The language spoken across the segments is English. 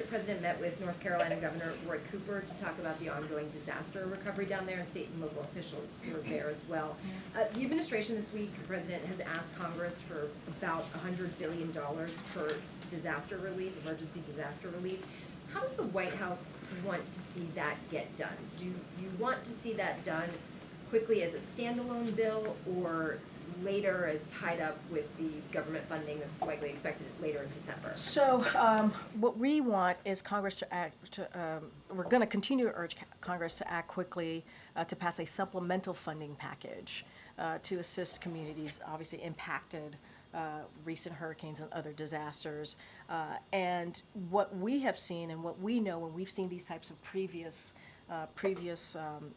President met with North Carolina Governor Roy Cooper to talk about the ongoing disaster recovery down there, and state and local officials were there as well. The administration this week, the President has asked Congress for about $100 billion for disaster relief, emergency disaster relief. How does the White House want to see that get done? Do you want to see that done quickly as a standalone bill, or later as tied up with the government funding that's likely expected later in December? So what we want is Congress to act, we're going to continue to urge Congress to act quickly to pass a supplemental funding package to assist communities obviously impacted recent hurricanes and other disasters. And what we have seen and what we know when we've seen these types of previous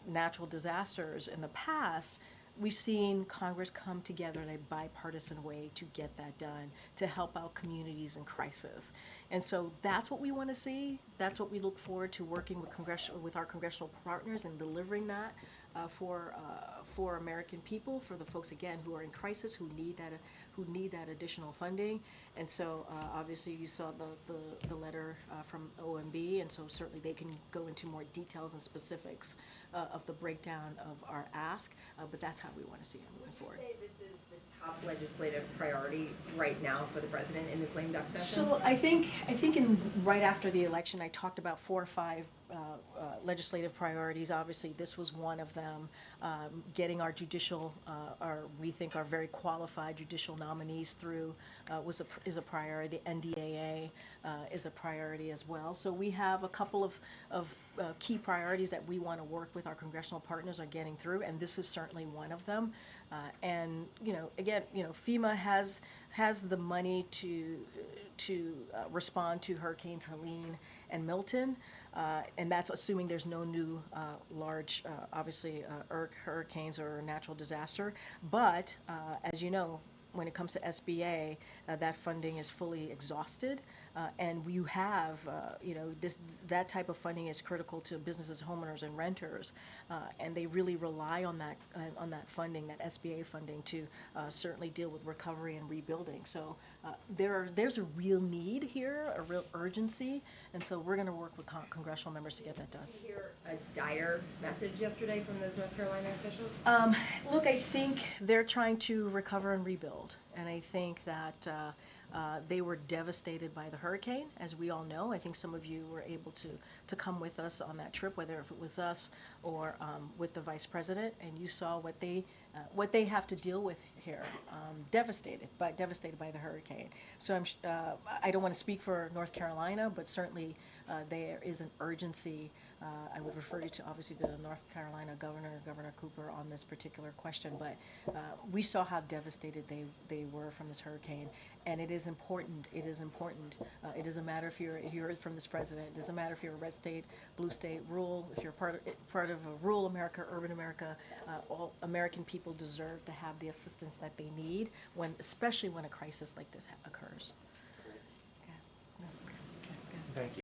natural disasters in the past, we've seen Congress come together in a bipartisan way to get that done, to help out communities in crisis. And so that's what we want to see. That's what we look forward to working with our congressional partners and delivering that for American people, for the folks again who are in crisis, who need that additional funding. And so obviously you saw the letter from OMB, and so certainly they can go into more details and specifics of the breakdown of our ask, but that's how we want to see it moving forward. Would you say this is the top legislative priority right now for the President in this lame duck session? So I think right after the election, I talked about 4 or 5 legislative priorities. Obviously, this was one of them. Getting our judicial, we think our very qualified judicial nominees through is a priority. The NDAA is a priority as well. So we have a couple of key priorities that we want to work with our congressional partners on getting through, and this is certainly one of them. And again, FEMA has the money to respond to Hurricanes Helene and Milton, and that's assuming there's no new large, obviously, hurricanes or natural disaster. But as you know, when it comes to SBA, that funding is fully exhausted, and you have, that type of funding is critical to businesses, homeowners, and renters, and they really rely on that funding, that SBA funding, to certainly deal with recovery and rebuilding. So there's a real need here, a real urgency, and so we're going to work with congressional members to get that done. Did you hear a dire message yesterday from those North Carolina officials? Look, I think they're trying to recover and rebuild, and I think that they were devastated by the hurricane, as we all know. I think some of you were able to come with us on that trip, whether if it was us or with the Vice President, and you saw what they have to deal with here. Devastated by the hurricane. So I don't want to speak for North Carolina, but certainly there is an urgency. I would refer you to obviously the North Carolina Governor Cooper, on this particular question, but we saw how devastated they were from this hurricane, and it is important. It is important. It doesn't matter if you heard from this president. It doesn't matter if you're a red state, blue state, rural. If you're part of a rural America, urban America, all American people deserve to have the assistance that they need especially when a crisis like this occurs. Okay. Thank you.